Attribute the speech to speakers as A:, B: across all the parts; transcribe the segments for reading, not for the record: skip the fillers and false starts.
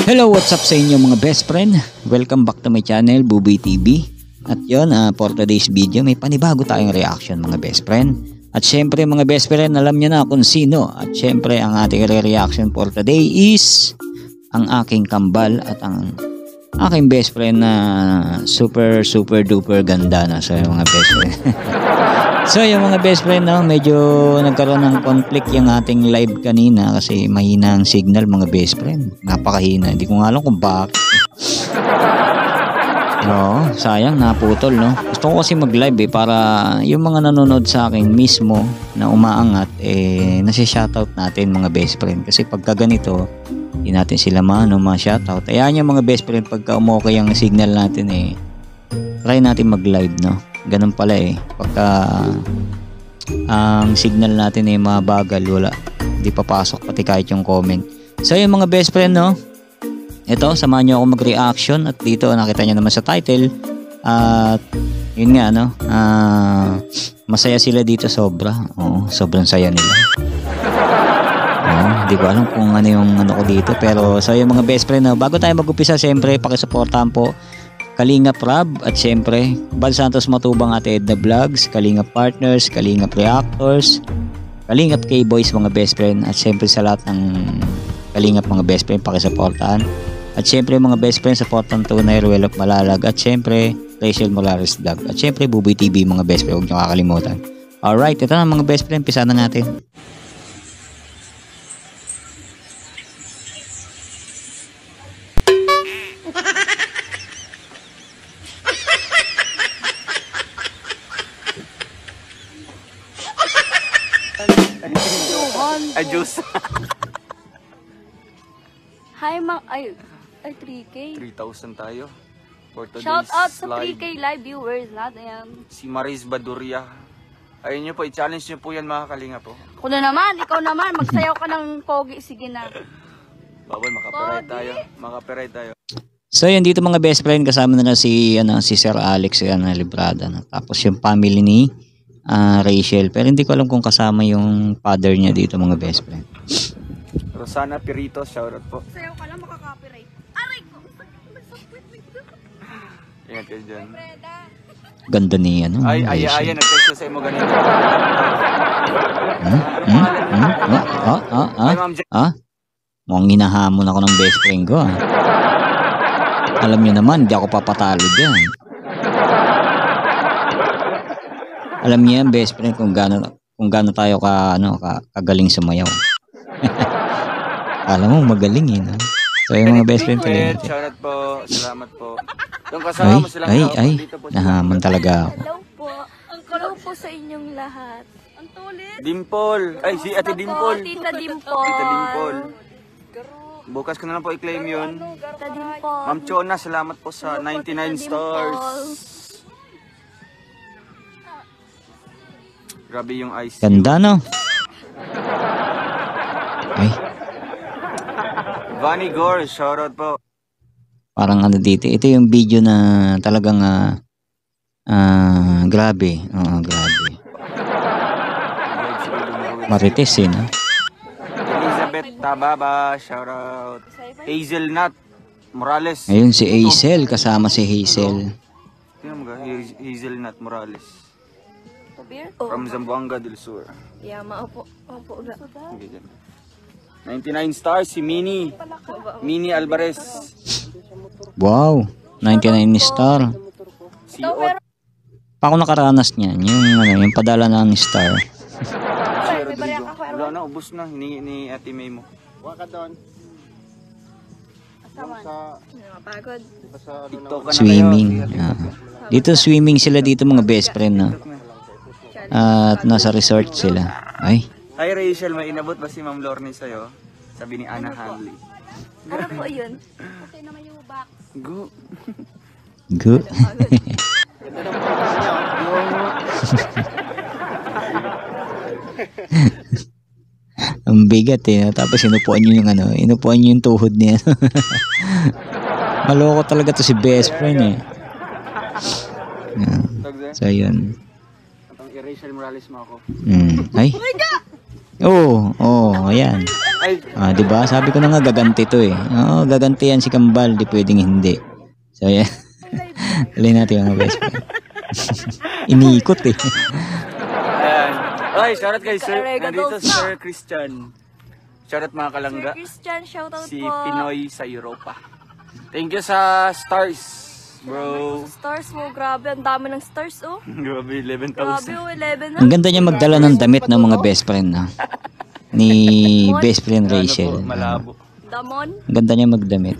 A: Hello, what's up sa inyo mga best friend? Welcome back to my channel, Buboy TV. At yun, for today's video, may panibago tayong reaction mga best friend. At syempre mga best friend, alam nyo na kung sino. At syempre, ang ating reaction for today is ang aking kambal at ang aking best friend na super duper ganda na sa mga best friend. So yung mga best friend, no, medyo nagkaroon ng conflict yung ating live kanina kasi mahina ang signal mga best friend. Napakahina, hindi ko nga alam kung bakit. No, sayang, naputol, no. Gusto ko kasi mag-live para yung mga nanonood sa akin mismo na umaangat, nasi-shoutout natin mga best friend. Kasi pagka ganito, hindi natin sila ma-shoutout. Ayan yung mga best friend, pagka umokay ang signal natin, try natin mag-live, no. Ganun pala pagka ang signal natin mabagal, wala, hindi papasok pati kahit yung comment. So yung mga best friend, no, ito, samahan nyo ako mag-reaction. At dito nakita nyo naman sa title, at yun nga, no, masaya sila dito sobra. Oo, sobrang saya nila. Hindi ko alam kung ano yung ano ko dito, pero so yung mga best friend, no, bago tayo mag-upisa, siyempre pakisuportahan po Kalingap Rab at siyempre Bal Santos Matubang at Edna Vlogs, Kalingap Partners, Kalingap Reactors, Kalingap K-Boys mga best friend, at siyempre sa lahat ng Kalingap mga best friend, pakisuportahan. At siyempre mga best friend, supportan tunay Ruel of Malalag, at siyempre Rachel Morales Vlog, at siyempre Buboy TV mga best friend, huwag nyo kakalimutan. Alright, ito na mga best friend, pisa na natin.
B: Ayos.
C: Hi, ay 3K.
B: 3,000 tayo. For today's
C: Shout out sa
B: live.
C: 3K live viewers natin. Ayan.
B: Si Maris Baduria. Ayun nyo po, i-challenge nyo po yan mga kalinga po.
C: Ako na naman, ikaw naman. Magsayaw ka ng pogi. Sige na.
B: Bawal, makapiray tayo. Makapiray tayo.
A: So yun dito mga best friend, kasama na si Sir Alex Librada, no? Tapos yung family ni Rachel, pero hindi ko alam kung kasama yung father niya dito mga best friend.
B: Rosana Pirito, shoutout po.
C: Sayaw ka lang, makaka-copyright. Aray ko!
B: Ingat kayo dyan.
A: Ganda ni
B: Ay, nag-text sa imo ganito.
A: Mukhang hinahamon ako ng best friend ko. Alam niyo naman, hindi ako papatalo dyan. Alam niyo yan best friend, kung gaano tayo kagaling sumayaw. Alam mo, magaling no? So yung mga best friend tuloy natin.
B: Shoutout po, salamat po. Yung kasama mo silang dito po.
A: Nahamon talaga ako.
C: Hello po. Hello po sa inyong lahat. Ang tulit.
B: Dimple. Ay, si Ate Dimple.
C: Tita Dimple.
B: Tita Dimple. Bukas ko na lang po i-claim yun.
C: Tita Dimple.
B: Ma'am Chona, salamat po sa 99 stars. Grabe yung ice.
A: Ganda, no? Ay.
B: Vanny Gore, shoutout po.
A: Parang dito. Ito yung video na talagang grabe. Oo, grabe. Marites no?
B: Elizabeth Tababa, shoutout. Hazelnut Morales.
A: Ayun si Hazel, kasama si Hazel.
B: Tingnan mo ga, Hazelnut Morales. From Zamboanga del Sur.
C: Yeah, maupo. Opo.
B: Okay, 99 stars si Mini Alvarez.
A: Wow, 99 star.
B: Si Ot.
A: Pa ako nakaranas niyan, yung padala ng star.
B: Rodrigo. Wala na, ubos na. Hiningi ni Ate May mo.
D: Waka doon.
C: Pagod.
B: TikTok ka na
A: Swimming. Dito swimming sila dito mga best friend, no? At nasa resort sila. Ay.
B: Hi Rachel, may inabot ba si Ma'am Lorne sa'yo? Sabi ni Anna Hanley.
C: Ano po yun? Kasi naman yung box.
B: Go.
A: Go. Ang bigat tapos inupuan niyo yung tuhod niya. Maloko talaga to si best friend So yun.
B: Rachel Morales mo ako.
A: Ay. Ayan.
B: Ay,
A: Di ba? Sabi ko na nga gaganti to eh. Oo, gaganti yan si Kambal, di pwedeng hindi. So, yan. Tuloy natin mga best friend. Iniikot eh.
B: ayan. Ay, shoutout kay Sir.
C: Arigato
B: Nandito si
C: sa.
B: Sir Christian. Shoutout mga kalangga.
C: Sir Christian, shoutout
B: Si
C: po.
B: Pinoy sa Europa. Thank you sa stars, bro.
C: Sa stars mo, grabe. Ang dami ng stars, oh.
B: Grabe, 11,000.
C: Grabe, oh, 11 na.
A: Ang ganda niya magdala ng damit ng mga best friend na. Ni best friend Rachel.
B: Malabo.
C: Damon.
A: Ang ganda niya magdamit.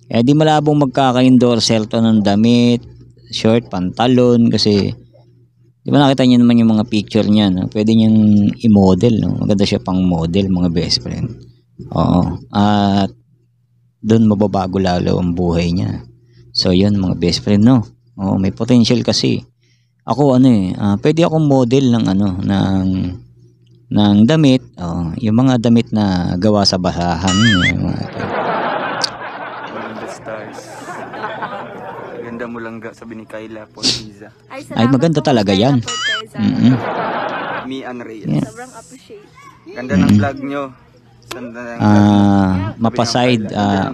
A: Di malabong magkaka-endorser to ng damit, short, pantalon, kasi di ba nakita niyo naman yung mga picture niya, no? Pwede niyang i-model, no? Maganda siya pang model, mga best friend. Oo. At doon mababago lalo ang buhay niya. So yun mga best friend, no? Oo, may potential kasi. Ako pwede akong model ng ng damit, yung mga damit na gawa sa basahan, yung mga
B: The stars. Ganda mo lang sabi ni Kyla Portiza.
A: Ay, maganda
C: salamat po,
A: talaga
C: Kayla
A: yan.
C: Porteza.
B: Me and Reyes.
A: Yeah.
C: Sobrang appreciate.
B: Ganda ng vlog nyo. Ganda ng
A: Mapaside,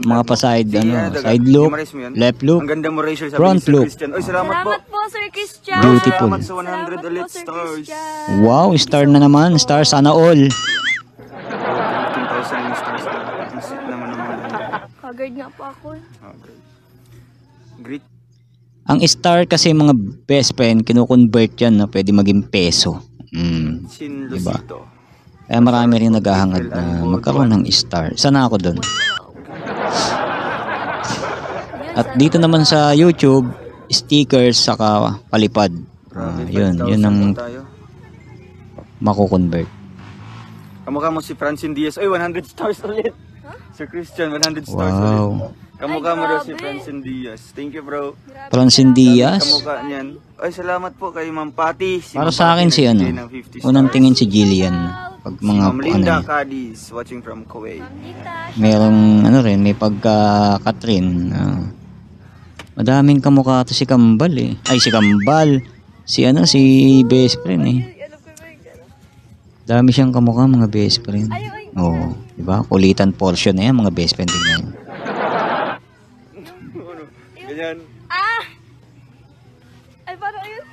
A: mga paside, side
B: loop,
A: loop, left loop,
B: ang ganda mo, Rachel, sabi
A: front
B: ni Sir
A: loop.
B: Christian. Oy, salamat po.
C: Salamat po, Sir Christian.
A: Beautiful.
B: Salamat sa 100 ulit
C: Sir
B: stars.
C: Christian.
A: Wow, star na naman, star sana all.
B: 15,000 yung stars na. Ang sweet naman naman.
C: Kagard nga po ako.
B: Okay. Great.
A: Ang star kasi mga best friend, kinukonvert yan na pwede maging peso.
B: Sin
A: Diba?
B: Lucito.
A: Kaya marami rin naghahangad na magkaroon ng star. Sana ako doon. At dito naman sa YouTube, stickers saka palipad. Yun ang
B: tayo.
A: mako-convert.
B: Kamukha mo si Francine Diaz. Ay, 100 stars ulit. Sir Christian, 100 stars ulit.
A: Wow.
B: Kamukha
C: Ay,
B: mo daw si
C: grabe.
B: Francine Diaz. Thank you, bro.
A: Francine Diaz.
B: Kamukha niyan. Ay, salamat po kay Ma'am Patty. Si
A: Para
B: Ma'am
A: sa akin
B: Patty
A: si
B: nagbigay ng 50
A: unang
B: stars.
A: tingin si Jillian. Pag
B: Si
A: mga
B: Ma'am Linda Cadiz, watching from Kuwait.
A: merong rin, may pagka-Katrin. Madaming kamukha to si Kambal eh. Ay, si Kambal. Si si best friend eh. Dami siyang kamukha mga best friend. Oo, di ba? Kulitan portion na yan mga best friend din yan.
B: Ganyan.
C: Ay, parang yun.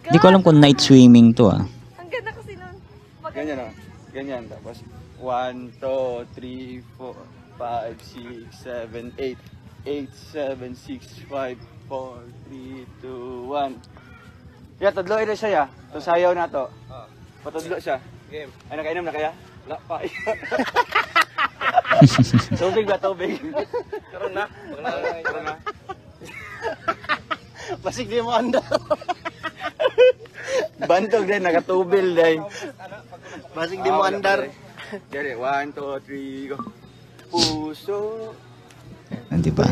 A: Hindi ko alam kung night swimming to ah.
C: Ang ganda kasi nun.
B: Ganyan o. Ganyan. Tapos, 1, 2, 3, 4, 5, 6, 7, 8. 8, 7, 6, 5, 4, 3, 2, 1. Ya, tadlo ina siya ya. To sayaw na to. Patadlo siya. Game. Ay, nakainom na kaya? Wala pa. Tubig ba? Tubig? Karoon na. Karoon na. Basig di mo anda. Bantog din, nakatubil din. Basig di mo andar. Dere, 1, 2, 3, go. Puso.
A: Di ba?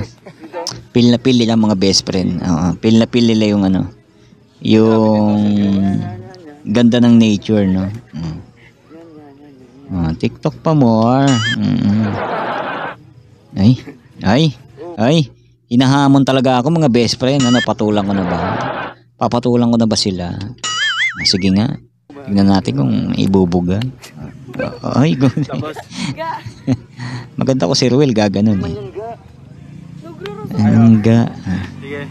A: Pil na pil nila mga best friend. Pil na pil nila yung yung ganda ng nature, no? TikTok pa more. Ay. Hinahamon talaga ako mga best friend. Patulang ko na ba? Papatulang ko na ba sila? Sige nga. Tignan natin kung ibubugan. Ay, maganda ko si Ruel, gaganon eh. Angga.
B: Sige.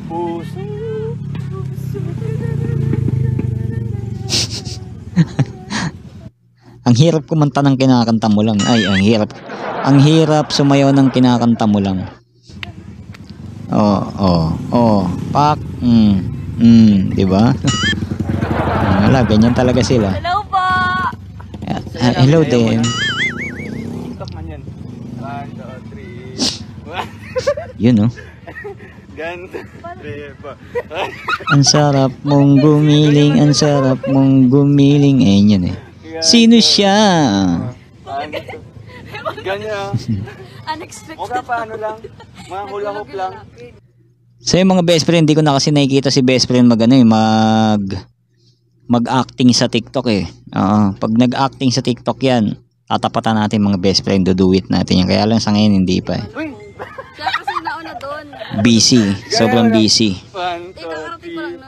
B: Puso.
A: Ang hirap kumanta ng kinakanta mo lang. Ay, ang hirap. Ang hirap sumayaw ng kinakanta mo lang. Pak. Di ba? Wala, ganyan talaga sila.
C: Hello po!
A: Hello din.
B: TikTok man yan. 1, 2, 3.
A: Yun, no?
B: Ganto. 3, 4.
A: Ang sarap mong gumiling, ang sarap mong gumiling. Ayun yun eh. Sino siya?
B: Ganyan.
C: Unexpected.
B: Mukha pa lang. Mga hula-hoop lang.
A: So yung mga best friend, hindi ko na kasi nakikita si best friend mag-acting sa TikTok eh. Pag nag-acting sa TikTok yan, tatapatan natin mga best friend, do it natin yan. Kaya lang sa ngayon hindi pa eh.
B: Uy!
C: Kaya kasi nauna doon.
A: Busy, sobrang busy.
B: 1, 2,
C: Kakarating ko lang
B: 3,
C: na.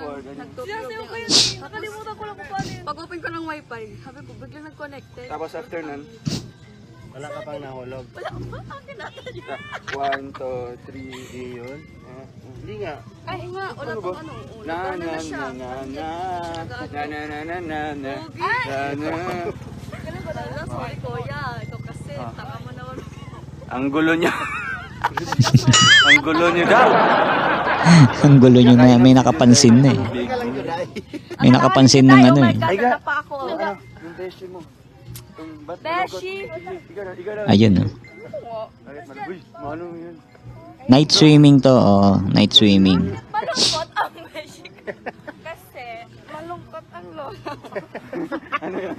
B: 4.
C: Nakalimutan ko lang kung paano yun. Kaka-open ko ng wifi. Sabi ko, bigla nag-connected.
B: Tapos after nun,
D: Wala ka pang nahulog.
C: Wala ba? Akin natin yun.
B: 1, 2, 3.
D: Yun. Hindi nga.
C: Ay, nga. Wala
B: Ano ba?
C: pang ano.
B: Na
C: Nagana
B: na
C: na siya.
B: na na na na na na na na na
C: Ay!
B: na na.
C: Ganun ba talaga? Sorry, kuya. Ikaw kasi. Taka mo naman.
B: Ang gulo niya. Ang gulo niya daw.
A: Ang gulo nyo na, may nakapansin na eh.
D: Hindi ka lang yun ay.
A: May nakapansin ng ano eh.
B: Ay, ga.
C: pa ako.
B: Yung beshi mo. Yung ba't
C: Beshi!
B: Ikaw na.
A: Ayun oh.
B: Ay, uy, ano yun?
A: Night swimming to, oh. Night swimming.
C: Malungkot ang beshi. Kasi, malungkot ang lola.
B: Ano yun?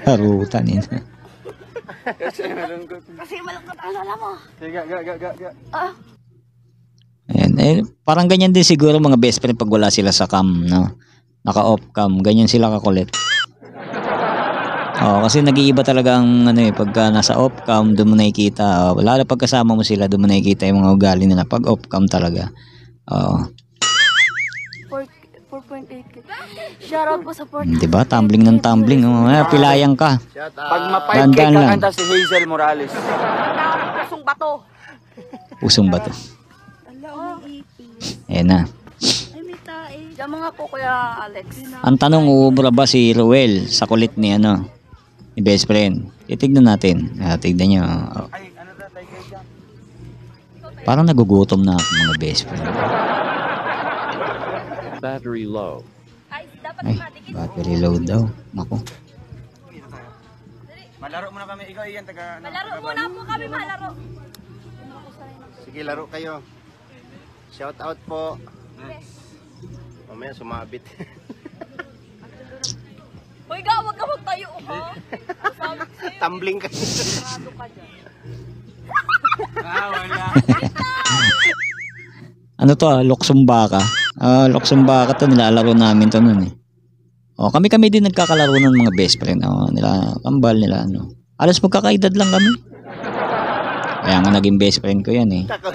A: Harutan yun.
B: Kasi malungkot.
C: Kasi malungkot ang lola mo.
B: Sige, ga.
C: Ah,
A: Ayan. Eh, parang ganyan din siguro mga best friend pag wala sila sa cam, no? Naka-off cam. Ganyan sila kakulit. Oh, kasi nag-iiba talaga ang ano eh, pagka nasa off cam, doon mo nakikita. Oh, wala na pagkasama mo sila, doon mo nakikita yung mga ugali nila pag off cam talaga. Oh,
C: 4.8k. Shoutout po sa 4.
A: 'di ba? Tumbling ng tumbling. Oh, pilayang ka.
D: Shout
B: Pag
D: out.
B: ma-5K
A: Dandan lang.
B: kakanta si Hazel Morales.
C: Pusong bato.
A: Pusong ba to?
C: Ala, may ipis.
A: Ayan na.
C: Ay, may tae. Diyan mga po, Kuya Alex.
A: Ang tanong, uubra ba si Ruel sa kulit ni ano? Ni best friend. Titignan natin. Tignan nyo. Oh.
B: Ay, ano na tayo kayo dyan?
A: Parang nagugutom na ako mga best friend.
E: Battery low.
C: Ay, dapat
A: Ay,
C: madikit.
A: battery low daw. Naku.
B: Malaro muna kami. Ikaw yan, taga...
C: Malaro muna po kami, malaro.
D: Sige, laro kayo. Shout out po. Mamaya sumabit.
C: Hoy, ga, huwag ka magtayo, ha? Sabi ko sa'yo,
D: Tumbling ka.
C: sarado ka dyan.
B: Wala.
A: Ano to Luksong baka. Luksong baka to, nilalaro namin to nun eh. Oh, kami din nagkakalaro ng mga best friend. Oh, nila, kambal nila, ano. Alas magkakaedad lang kami. Kaya nga naging best friend ko yan eh.
D: Takot.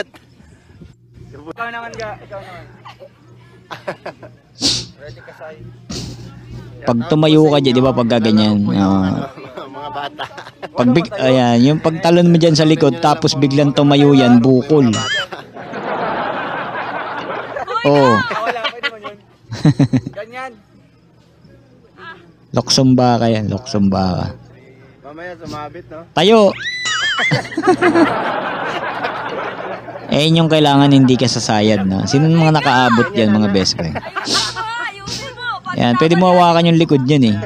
B: Ikaw naman, ga. Ikaw naman. Ready ka, Sai?
A: Pag tumayo ka dyan, di ba, pag gaganyan.
D: Mga bata.
A: Ayan, yung pagtalon mo dyan sa likod, tapos biglang tumayo yan, bukol. Oh,
B: Wala, pwede mo yun. Ganyan.
A: luksong baka yan, luksong baka.
D: Mamaya sumabit, no?
A: Tayo! Eh, yung kailangan hindi ka sasayad, no? Sino mga nakaabot yan, mga best friend?
C: Ayusin mo.
A: Yan, pwede mo hawakan yung likod yan eh.
B: 1, 2,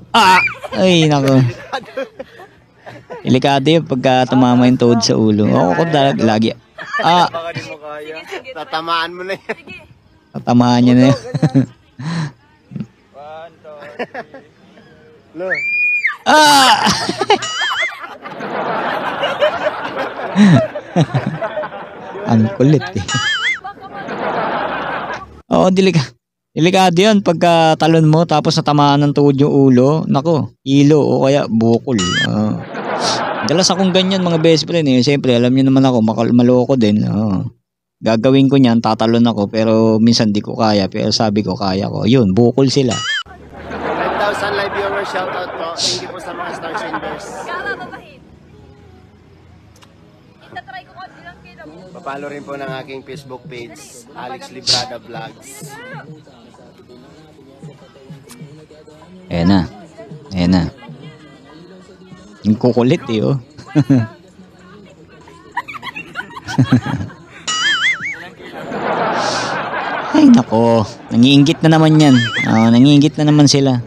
B: 3.
A: Ah! Ay, nako. Delikado yun pagka tumama yung toad sa ulo. Ako ko lagi. Ah!
B: Baka di mo kaya.
D: Tatamaan mo na yan.
C: Sige.
A: Tatamaan niya na yun.
B: 1, 2, 3.
D: Lo.
A: Ah! Ang kulit eh. Oo, delikado yun pagka talon mo tapos natamaan ng tuhod yung ulo. Nako, ilo o kaya bukol. Dalas akong ganyan mga best friend eh. Siyempre, alam niyo naman ako, maloko din. Gagawin ko niyan, tatalon ako pero minsan di ko kaya. Pero sabi ko, kaya ko. Yun, bukol sila.
D: 10,000 live viewers, shout out po. Thank you po sa mga stars and bears.
C: Kala babahin. Itatry ko konti lang kita mo.
D: Papalo rin po ng aking Facebook page, Alex Librada Vlogs.
A: Ayan na. Ayan na. Yung kukulit eh oh. Ay nako. Nangiinggit na naman yan. Nangiinggit na naman sila.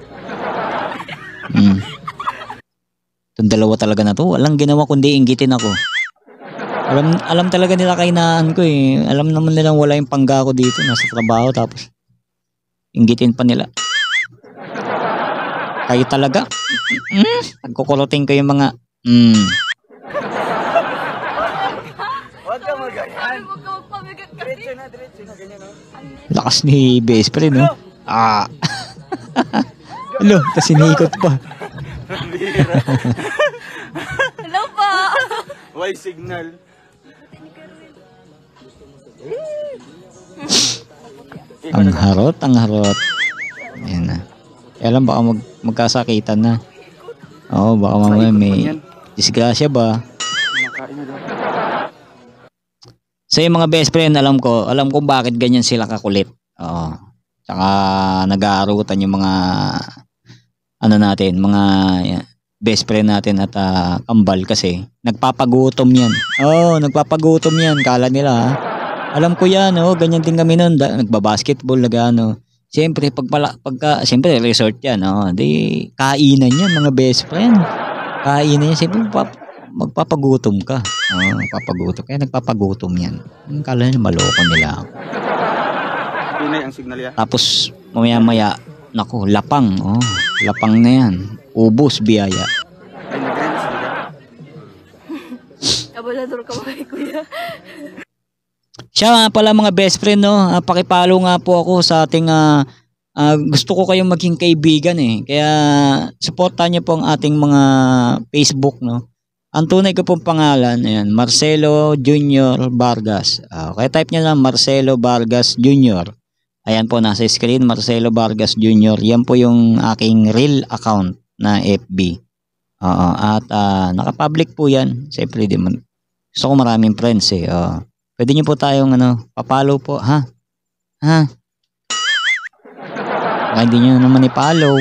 A: Itong dalawa talaga na to. Walang ginawa kundi inggitin ako. Alam talaga nila kainaan ko eh. Alam naman nilang wala yung pangga ko dito. Nasa trabaho tapos inggitin pa nila. Kayo talaga. Nagkukulotin ko yung mga
B: Huwag ka mag-ganyan.
C: Huwag ka magpamagat kasi.
B: Diretso na, ganyan o.
A: lakas ni best friend no? Ano, tas sinikot pa.
C: Hello po.
B: Why signal?
A: Ang harot, ang harot. Ayan na. Kaya lang baka magkasakitan na. Oo, baka mamaya may disgrasya ba.
B: Kumakain na daw.
A: So yung mga best friend, alam ko bakit ganyan sila kakulit. Oo. Tsaka nag-aarutan yung mga ano natin, mga best friend natin at kambal kasi nagpapagutom yan. Oo, nagpapagutom yan. Kala nila ha. Alam ko yan, ganyan din kami noon, nagba-basketball, nag-ano. Siyempre, siyempre resort yan, di kainan yan mga best friend. Kainan yan, siyempre magpapagutom ka. Magpapagutom. Kaya nagpapagutom yan. Kala nila maloko nila ako.
B: Pinay ang signal ya.
A: Tapos, maya-maya, naku, lapang. Lapang na yan. Ubos, biyaya.
B: Ay, nag-release sila.
C: Kabalador ka ba, kuya?
A: Siya nga pala mga best friend, pakipalo nga po ako sa ating gusto ko kayong maging kaibigan eh. Kaya supportan niyo po ang ating mga Facebook, no. Ang tunay ko pong pangalan, ayan, Marcelo Junior Vargas. Kaya type niyo lang Marcelo Vargas Junior. Ayan po nasa screen, Marcelo Vargas Junior. Yan po yung aking real account na FB. At naka-public po yan. Siyempre, gusto ko maraming friends eh. Pwede nyo po tayong papalo po, ha? Baka hindi nyo naman i-follow.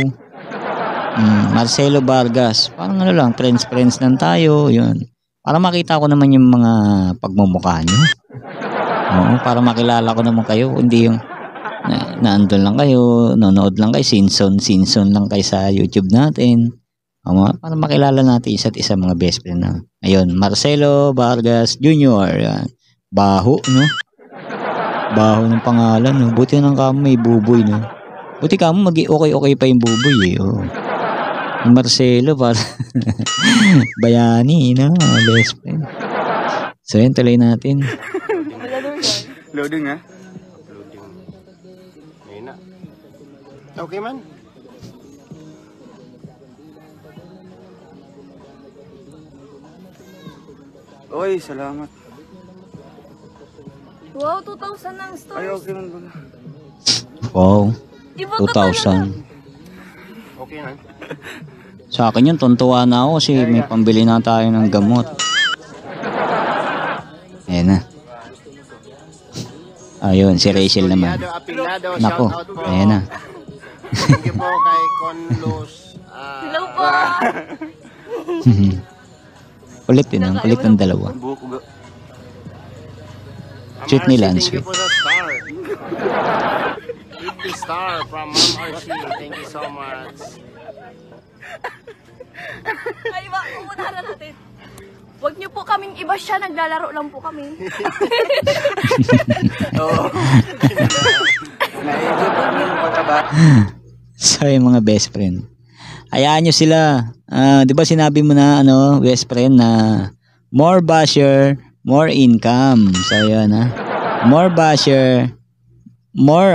A: Marcelo Vargas. Parang lang, friends lang tayo. Yun. Para makita ko naman yung mga pagmumukha nyo. Para makilala ko naman kayo. Hindi yung naandun lang kayo, nanonood lang kayo, sinson lang kayo sa YouTube natin. Para makilala natin isa't isa mga best friend na. Ayun, Marcelo Vargas Junior. Yan. Baho, no? Baho ng pangalan, no? Buti nang kamo may buboy, no? Buti kamo okay pa yung buboy, eh. Yung Marcelo, bayani, no? Best friend. So, yun, tuloy natin.
B: Loading ha?
D: Ngayon na. Okay man.
B: Oy, salamat.
C: Wow, 2,000 ang stars.
B: Ay, okay man pala.
A: Wow,
C: Iba ka talaga.
A: 2,000.
D: Okay man.
A: Sa akin yun, tuntua na ako kasi may pambili na tayo ng gamot. Ayan na. Ayun, si Rachel naman.
D: Apilado,
A: Nako,
D: shout out po.
A: ayan na.
D: Thank you po kay Conlos.
C: Hello po.
A: Kulit din, ang kulit ng dalawa.
B: Buhok ko.
A: Sweet nila, ang
D: Thank
A: sweet.
D: you po sa star. 50 star from Ma'am RC. Thank you so much.
C: Ay, pupuntahan na natin. Huwag niyo po kaming iba siya, naglalaro lang po kami.
B: Oo. Na-enjoy pa rin yung pataba.
A: So, yung mga best friend. Hayaan nyo sila. Di ba sinabi mo na, best friend na more basher, more income. So, yun, more basher, more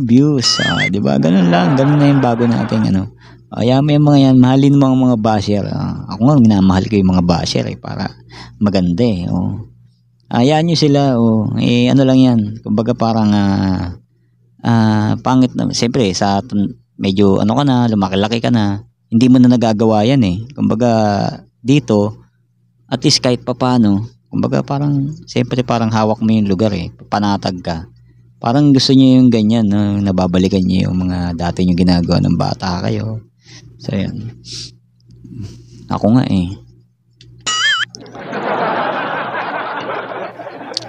A: views. Di ba? Ganun lang. Ganun na yung bago natin, Hayaan mo yung mga yan. Mahalin mo ang mga basher. Ako nga, minamahal ko yung mga basher, para maganda, eh. Hayaan nyo sila, lang yan. Kumbaga parang, pangit na. Siyempre, medyo ka na, lumaki-laki ka na, hindi mo na nagagawa yan eh. Kumbaga dito, at least kahit papano, kumbaga parang, siyempre parang hawak mo yung lugar eh, panatag ka. Parang gusto niyo yung ganyan, nababalikan niyo yung mga dati niyo ginagawa ng bata kayo. So yan. Ako nga eh.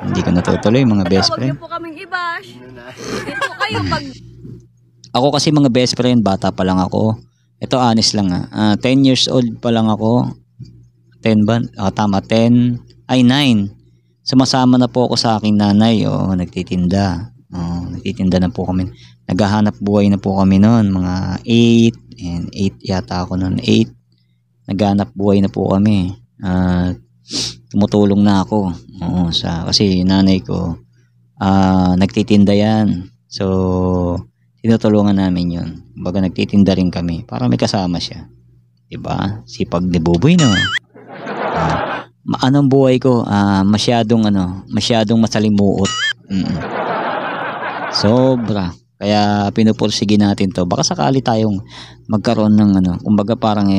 A: Hindi ko natutuloy mga best
C: Huwag
A: friend.
C: niyo po kaming i-bash. Dito kayo pag...
A: Ako kasi mga best friend, bata pa lang ako. Ito honest lang 10 years old pa lang ako. 10 ba? Tama, 10. Ay, 9. Sumasama na po ako sa aking nanay. Nagtitinda. Nagtitinda na po kami. Naghahanap buhay na po kami noon. Mga 8. And 8 yata ako noon. 8. Naghahanap buhay na po kami. Tumutulong na ako. Kasi nanay ko nagtitinda yan. So, tinutulungan namin yun. Baga nagtitinda rin kami para may kasama siya. Diba? Sipag ni Buboy, no? Anong buhay ko? Masyadong masalimuot. Sobra. Kaya pinupursige natin to. Baka sakali tayong magkaroon ng kumbaga parang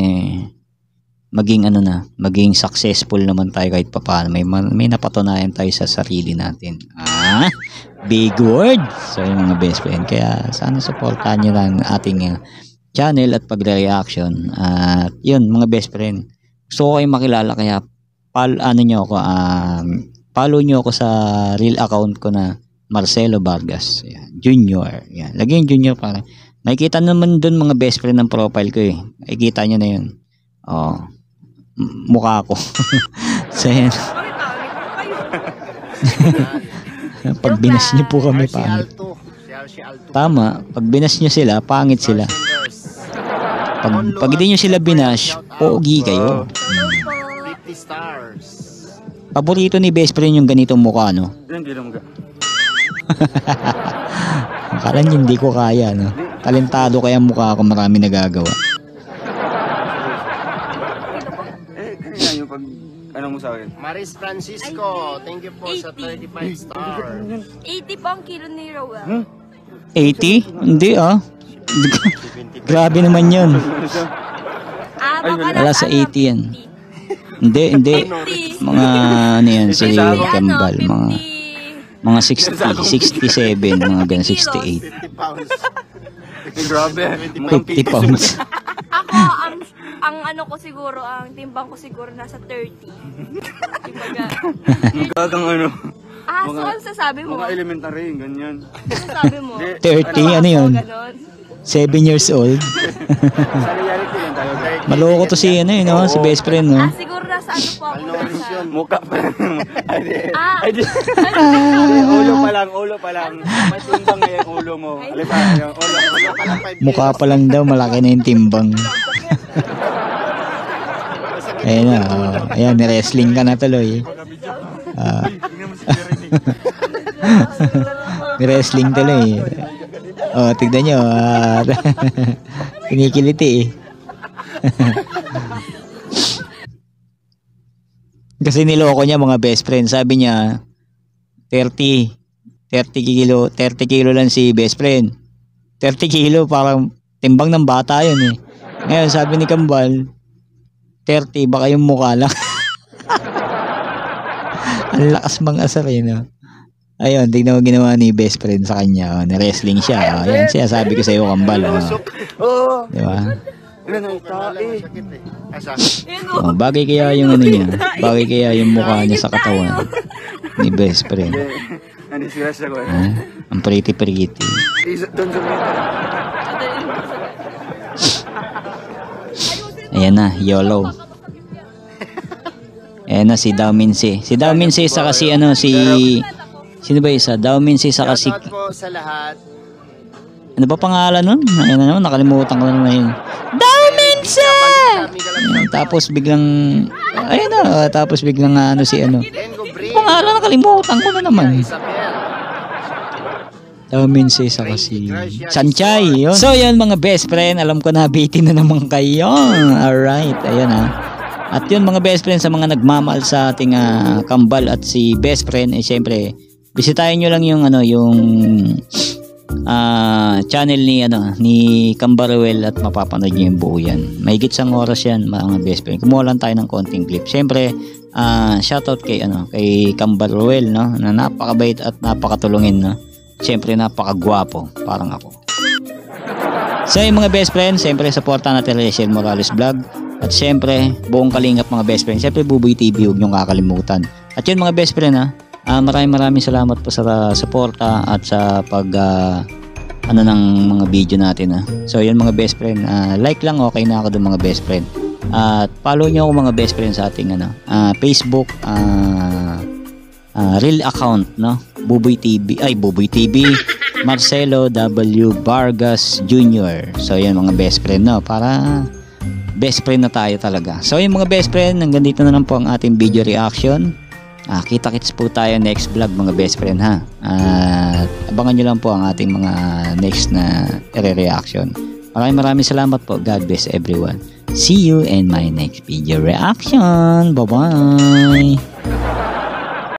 A: maging successful naman tayo kahit papaano. May napatunayan tayo sa sarili natin. Big word. So yung mga best friend, kaya sana supportahan niyo lang ating channel at pagre-reaction. At yun mga best friend, gusto ko kayong makilala, kaya follow nyo ako sa real account ko na Marcelo Vargas Junior. Yan. Lagyan Junior para makikita naman dun mga best friend ng profile ko Makikita nyo na yun. Mukha ko. So yan. Pag binas nyo po kami, pangit. Tama. Pag binas nyo sila, pangit sila. Pag hindi nyo sila binash, pogi kayo.
D: 50 stars.
A: Paborito ni best friend yung ganitong mukha, no?
B: Hindi lang mga.
A: Akala niyo hindi ko kaya, no? Talentado kaya mukha ako, marami nagagawa.
B: Kanina yung pag, mo sa akin?
D: Maris Francisco, thank you po sa 35 stars.
C: 80 po ang kilo ni Rowell.
A: 80? Hindi, Grabe naman yun. Wala sa 80 yan. Hindi. Mga yan, si Kambal, mga 60, 67, mga ganun, 68.
D: 50 pounds.
B: Grabe.
A: 50 pounds.
C: Ako, ang ko siguro, ang timbang ko siguro nasa 30. Timbaga.
B: Gagang
C: So ano sasabi mo?
B: Mga elementary, ganyan.
C: Ano sasabi mo?
A: 30, ano yun? 7 years old.
B: Sa reality lang tayo.
A: Maloko to si si best friend, no?
C: Siguro nasa po ako. Nasa...
B: Mukha pa lang. Ay, ulo pa lang. May timbang na yung ulo mo. Yung ulo pa lang.
A: Mukha pa lang daw, malaki na yung timbang. Ayan na, ayan, wrestling ka na tuloy. Wrestling tuloy. Tignan nyo. Kinikiliti Kasi niloko niya mga best friend. Sabi niya 30 kilo lang si best friend. 30 kilo parang timbang ng bata yun Ngayon sabi ni Kambal 30, baka yung mukha lang. Ang lakas mang asar Ayun, tignan mo ginawa ni best friend sa kanya. Na-wrestling siya. Ayan siya, sabi ko sa iyo, Kambal. Di ba? Bagay kaya yung niya. Bagay kaya yung mukha niya sa katawan ni best friend. Ang pretty. Ayan na, YOLO. Ayan na si Dauminsi. Si Dauminsi sa kasi sino ba isa? Dauminsi sa kasi.
D: Shoutout po sa lahat.
A: Ano ba pangalan nun? Ayan na naman, nakalimutan ko na naman yun. Dauminsi! Tapos biglang pangalan nakalimutan ko na naman. Dauminsi sa kasi. Sanchay, yun. So yun mga best friend, alam ko na bitin na naman kayo. Alright, ayan At yun mga best friend, sa mga nagmamahal sa ating Kambal at si best friend, syempre bisitahin nyo lang yung channel ni Cambaruel at mapapanood nyo yung buo yan. Mahigit sang oras yan mga best friend. Kumuha lang tayo ng konting clip. Syempre shoutout kay Cambaruel, no, na napakabait at napakatulungin, no. Syempre napakagwapo parang ako. So yung mga best friend, syempre supportan natin Rachel Morales Vlog. At syempre, buong kalingap mga best friend. Syempre, Buboy TV, huwag niyong kakalimutan. At yun mga best friend maraming salamat po sa suporta at sa ng mga video natin So yun mga best friend, like lang okay na ako doon mga best friend. At follow niyo ako mga best friend sa ating Facebook real account, no? Buboy TV, Marcelo W. Vargas Jr. So yun mga best friend, no? Para best friend na tayo talaga. So yung mga best friend, hanggang dito na lang po ang ating video reaction. Kita-kits po tayo next vlog mga best friend At abangan nyo lang po ang ating mga next na reaction. Maraming salamat po. God bless everyone. See you in my next video reaction. Bye-bye.